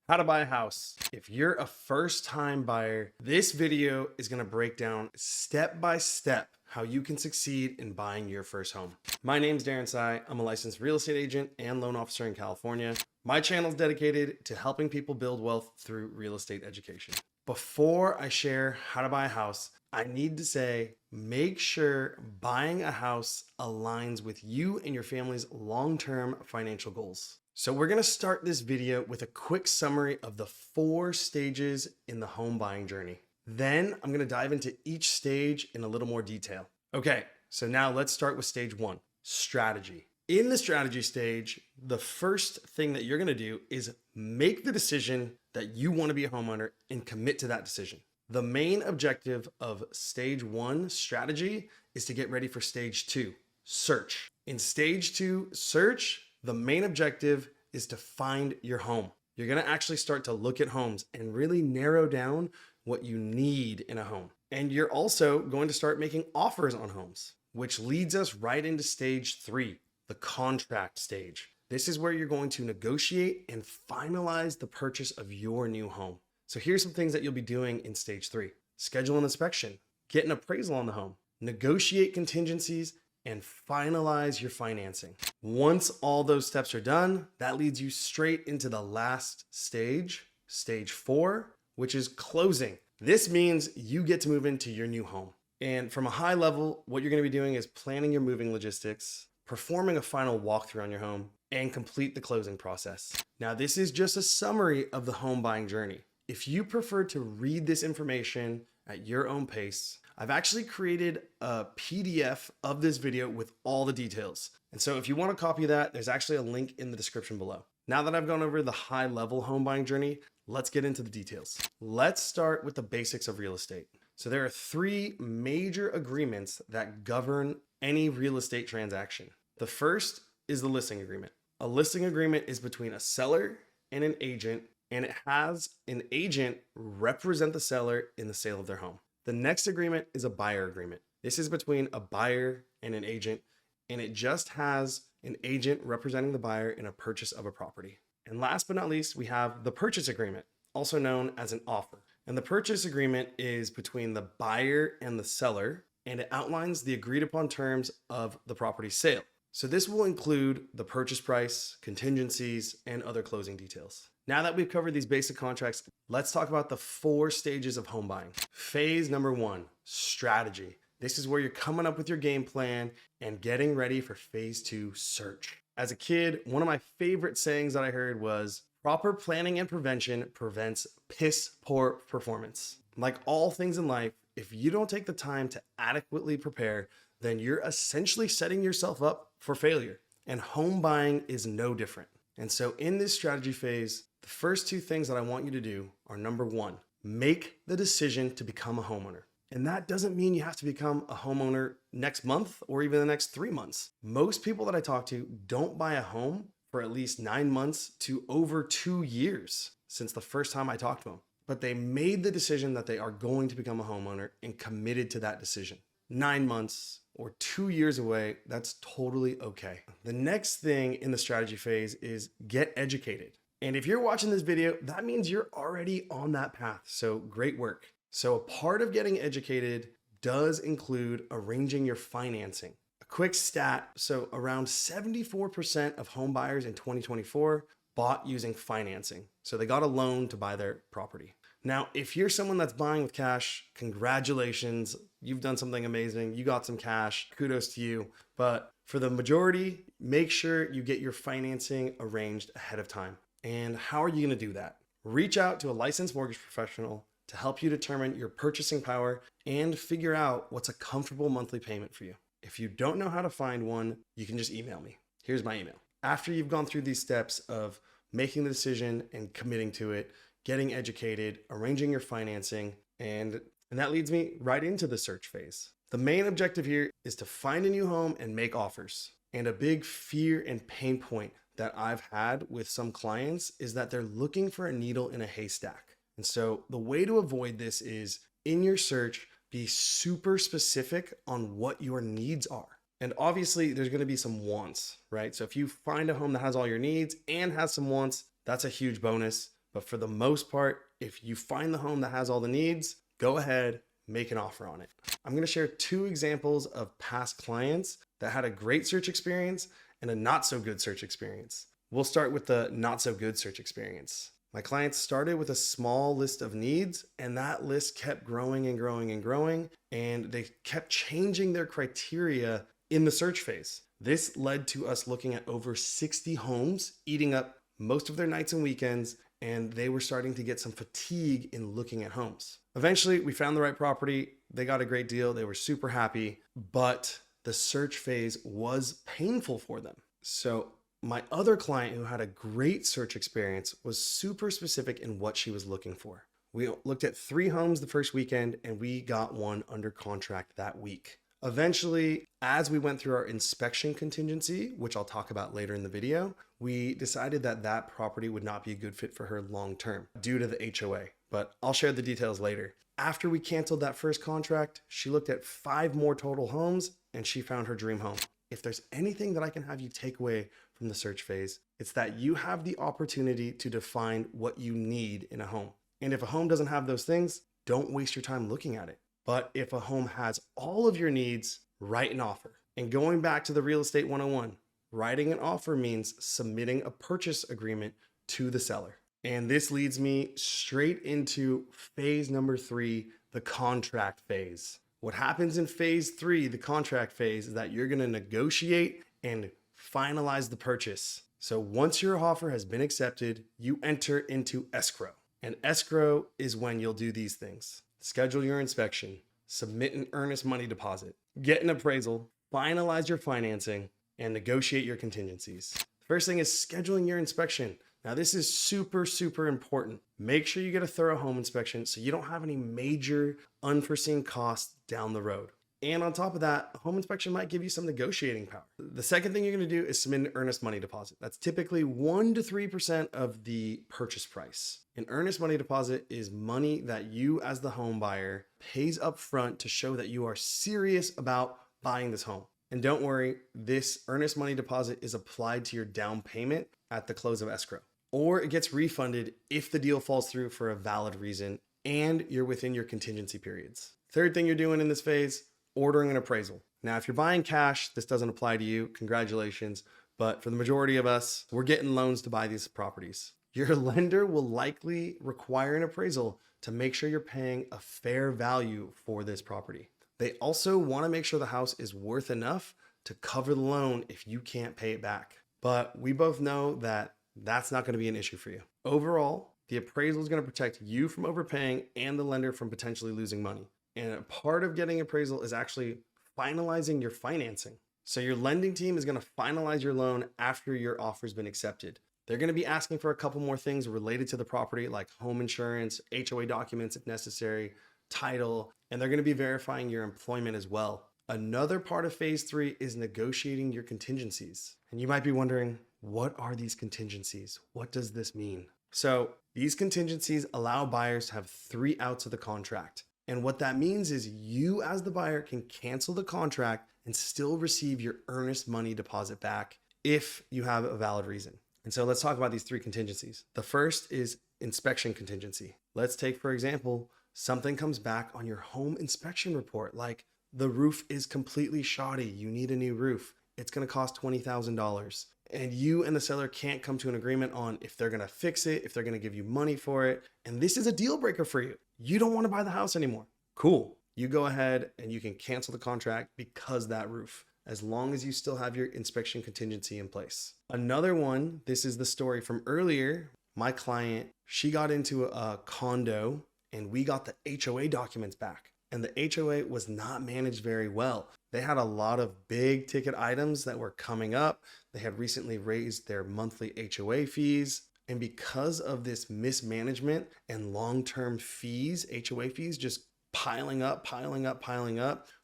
How to buy a house. If you're a first-time buyer, this video is going to break down step by step how you can succeed in buying your first home. My name's Darren. I'm a licensed real estate agent and loan officer in California. My channel is dedicated to helping people build wealth through real estate education. Before I share how to buy a house, I need to say, make sure buying a house aligns with you and your family's long-term financial goals. So we're going to start this video with a quick summary of the 4 stages in the home buying journey. Then I'm going to dive into each stage in a little more detail. Okay, so now let's start with stage 1, strategy. In the strategy stage, the first thing that you're going to do is make the decision that you want to be a homeowner and commit to that decision. The main objective of stage 1 strategy is to get ready for stage 2, search. In stage 2, search, the main objective is to find your home. You're going to actually start to look at homes and really narrow down what you need in a home. And you're also going to start making offers on homes, which leads us right into stage 3, the contract stage. This is where you're going to negotiate and finalize the purchase of your new home. So here's some things that you'll be doing in stage 3. Schedule an inspection, get an appraisal on the home, negotiate contingencies, and finalize your financing. Once all those steps are done, that leads you straight into the last stage, stage 4, which is closing. This means you get to move into your new home. And from a high level, what you're going to be doing is planning your moving logistics, performing a final walkthrough on your home, and complete the closing process. Now, this is just a summary of the home buying journey. If you prefer to read this information at your own pace, I've actually created a PDF of this video with all the details. And so if you want a copy of that, there's actually a link in the description below. Now that I've gone over the high level home buying journey, let's get into the details. Let's start with the basics of real estate. So there are 3 major agreements that govern any real estate transaction. The first is the listing agreement. A listing agreement is between a seller and an agent, and it has an agent represent the seller in the sale of their home. The next agreement is a buyer agreement. This is between a buyer and an agent, and it just has an agent representing the buyer in a purchase of a property. And last but not least, we have the purchase agreement, also known as an offer. And the purchase agreement is between the buyer and the seller, and it outlines the agreed upon terms of the property sale. So this will include the purchase price, contingencies, and other closing details. Now that we've covered these basic contracts, let's talk about the 4 stages of home buying. Phase number 1, strategy. This is where you're coming up with your game plan and getting ready for phase 2, search. As a kid, one of my favorite sayings that I heard was, proper planning and prevention prevents piss poor performance. Like all things in life, if you don't take the time to adequately prepare, then you're essentially setting yourself up for failure. And home buying is no different. And so in this strategy phase, the first 2 things that I want you to do are number 1, make the decision to become a homeowner. And that doesn't mean you have to become a homeowner next month or even the next 3 months. Most people that I talk to don't buy a home for at least 9 months to over 2 years since the first time I talked to them. But they made the decision that they are going to become a homeowner and committed to that decision. 9 months or 2 years away, that's totally okay. The next thing in the strategy phase is get educated. And if you're watching this video, that means you're already on that path. So great work. So a part of getting educated does include arranging your financing. A quick stat, so around 74% of home buyers in 2024 bought using financing. So they got a loan to buy their property. Now, if you're someone that's buying with cash, congratulations, you've done something amazing. You got some cash, kudos to you. But for the majority, make sure you get your financing arranged ahead of time. And how are you going to do that? Reach out to a licensed mortgage professional to help you determine your purchasing power and figure out what's a comfortable monthly payment for you. If you don't know how to find one, you can just email me. Here's my email. After you've gone through these steps of making the decision and committing to it, getting educated, arranging your financing, and that leads me right into the search phase. The main objective here is to find a new home and make offers. And a big fear and pain point that I've had with some clients is that they're looking for a needle in a haystack. And so the way to avoid this is in your search, be super specific on what your needs are. And obviously there's going to be some wants, right? So if you find a home that has all your needs and has some wants, that's a huge bonus. But for the most part, if you find the home that has all the needs, go ahead, make an offer on it. I'm going to share 2 examples of past clients that had a great search experience and a not so good search experience. We'll start with the not so good search experience. My clients started with a small list of needs, and that list kept growing and growing and growing, and they kept changing their criteria in the search phase. This led to us looking at over 60 homes, eating up most of their nights and weekends, and they were starting to get some fatigue in looking at homes. Eventually, we found the right property. They got a great deal. They were super happy, but the search phase was painful for them. So my other client who had a great search experience was super specific in what she was looking for. We looked at 3 homes the first weekend, and we got one under contract that week. Eventually, as we went through our inspection contingency, which I'll talk about later in the video, we decided that that property would not be a good fit for her long term due to the HOA, but I'll share the details later. After we canceled that first contract, she looked at 5 more total homes and she found her dream home. If there's anything that I can have you take away from the search phase, it's that you have the opportunity to define what you need in a home. And if a home doesn't have those things, don't waste your time looking at it. But if a home has all of your needs, write an offer. And going back to the real estate 101, writing an offer means submitting a purchase agreement to the seller. And this leads me straight into phase number 3, the contract phase. What happens in phase 3, the contract phase, is that you're going to negotiate and finalize the purchase. So once your offer has been accepted, you enter into escrow. And escrow is when you'll do these things: schedule your inspection, submit an earnest money deposit, get an appraisal, finalize your financing, and negotiate your contingencies. First thing is scheduling your inspection. Now this is super, super important. Make sure you get a thorough home inspection so you don't have any major unforeseen costs down the road. And on top of that, a home inspection might give you some negotiating power. The second thing you're going to do is submit an earnest money deposit. That's typically 1 to 3% of the purchase price. An earnest money deposit is money that you as the home buyer pays up front to show that you are serious about buying this home. And don't worry, this earnest money deposit is applied to your down payment at the close of escrow. Or it gets refunded if the deal falls through for a valid reason and you're within your contingency periods. Third thing you're doing in this phase: ordering an appraisal. Now, if you're buying cash, this doesn't apply to you. Congratulations. But for the majority of us, we're getting loans to buy these properties. Your lender will likely require an appraisal to make sure you're paying a fair value for this property. They also want to make sure the house is worth enough to cover the loan if you can't pay it back. But we both know that that's not going to be an issue for you. Overall, the appraisal is going to protect you from overpaying and the lender from potentially losing money. And a part of getting appraisal is actually finalizing your financing. So your lending team is going to finalize your loan after your offer has been accepted. They're going to be asking for a couple more things related to the property, like home insurance, HOA documents if necessary, title, and they're going to be verifying your employment as well. Another part of phase 3 is negotiating your contingencies. And you might be wondering, what are these contingencies? What does this mean? So these contingencies allow buyers to have 3 outs of the contract. And what that means is you as the buyer can cancel the contract and still receive your earnest money deposit back if you have a valid reason. And so let's talk about these 3 contingencies. The first is inspection contingency. Let's take, for example, something comes back on your home inspection report, like the roof is completely shoddy. You need a new roof. It's going to cost $20,000. And you and the seller can't come to an agreement on if they're going to fix it, if they're going to give you money for it. And this is a deal breaker for you. You don't want to buy the house anymore. Cool. You go ahead and you can cancel the contract because that roof, as long as you still have your inspection contingency in place. Another one, this is the story from earlier. My client, she got into a condo and we got the HOA documents back. And the HOA was not managed very well. They had a lot of big ticket items that were coming up. They had recently raised their monthly HOA fees. And because of this mismanagement and long-term fees, HOA fees just piling up,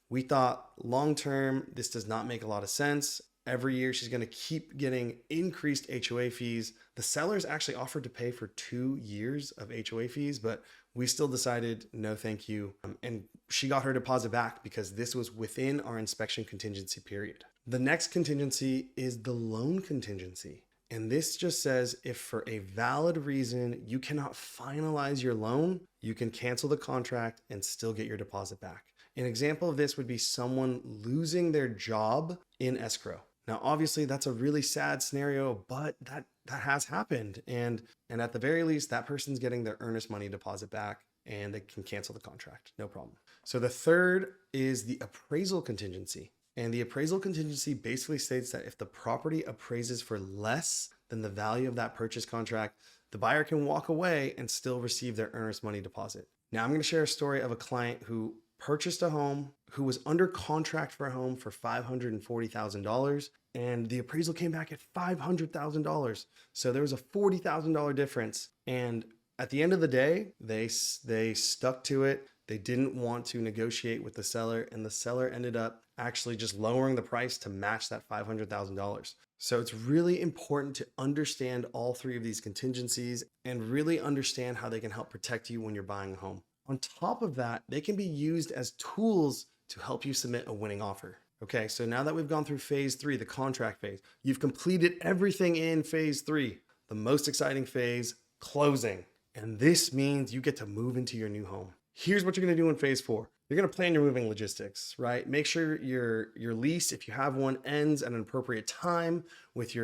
we thought long-term, this does not make a lot of sense. Every year she's going to keep getting increased HOA fees. The sellers actually offered to pay for 2 years of HOA fees, but we still decided no thank you. And she got her deposit back because this was within our inspection contingency period. The next contingency is the loan contingency. And this just says if for a valid reason you cannot finalize your loan, you can cancel the contract and still get your deposit back. An example of this would be someone losing their job in escrow. Now, obviously, that's a really sad scenario, but that has happened. And at the very least, that person's getting their earnest money deposit back and they can cancel the contract, no problem. So the third is the appraisal contingency. And the appraisal contingency basically states that if the property appraises for less than the value of that purchase contract, the buyer can walk away and still receive their earnest money deposit. Now, I'm going to share a story of a client who purchased a home, who was under contract for a home for $540,000, and the appraisal came back at $500,000. So there was a $40,000 difference. And at the end of the day, they stuck to it. They didn't want to negotiate with the seller, and the seller ended up actually just lowering the price to match that $500,000. So it's really important to understand all three of these contingencies and really understand how they can help protect you when you're buying a home. On top of that, they can be used as tools to help you submit a winning offer. Okay, so now that we've gone through phase 3, the contract phase, you've completed everything in phase 3, the most exciting phase, closing. And this means you get to move into your new home. Here's what you're gonna do in phase 4. You're gonna plan your moving logistics, right? Make sure your lease, if you have one, ends at an appropriate time with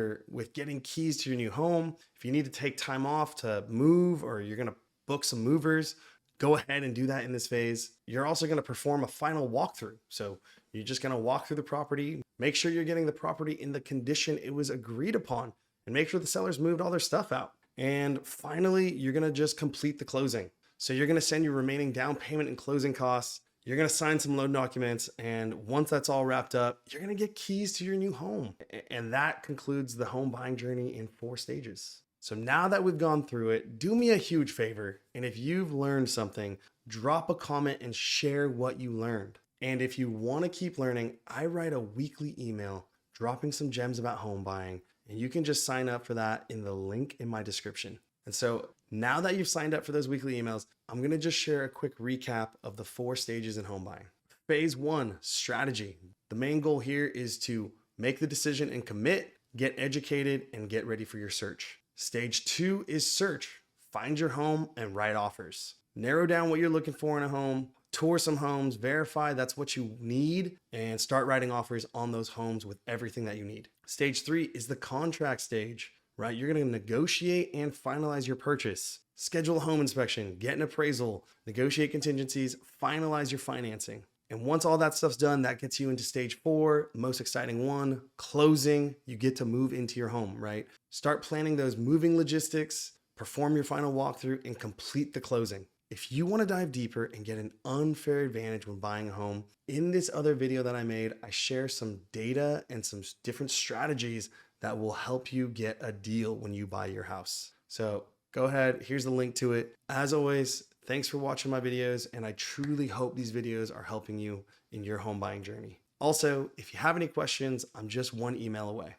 getting keys to your new home. If you need to take time off to move or you're gonna book some movers, go ahead and do that in this phase. You're also gonna perform a final walkthrough. So you're just gonna walk through the property, make sure you're getting the property in the condition it was agreed upon, and make sure the sellers moved all their stuff out. And finally, you're gonna just complete the closing. So you're gonna send your remaining down payment and closing costs. You're gonna sign some loan documents. And once that's all wrapped up, you're gonna get keys to your new home. And that concludes the home buying journey in 4 stages. So now that we've gone through it, do me a huge favor. And if you've learned something, drop a comment and share what you learned. And if you wanna keep learning, I write a weekly email dropping some gems about home buying. And you can just sign up for that in the link in my description. And so now that you've signed up for those weekly emails, I'm gonna just share a quick recap of the 4 stages in home buying. Phase 1, strategy. The main goal here is to make the decision and commit, get educated, and get ready for your search. Stage 2 is search. Find your home and write offers. Narrow down what you're looking for in a home, tour some homes, verify that's what you need, and start writing offers on those homes with everything that you need. Stage 3 is the contract stage, right? You're gonna negotiate and finalize your purchase. Schedule a home inspection, get an appraisal, negotiate contingencies, finalize your financing. And once all that stuff's done, that gets you into stage 4, the most exciting one, closing. You get to move into your home, right? Start planning those moving logistics, perform your final walkthrough, and complete the closing. If you want to dive deeper and get an unfair advantage when buying a home, in this other video that I made, I share some data and some different strategies that will help you get a deal when you buy your house. So go ahead, here's the link to it. As always, thanks for watching my videos, and I truly hope these videos are helping you in your home buying journey. Also, if you have any questions, I'm just one email away.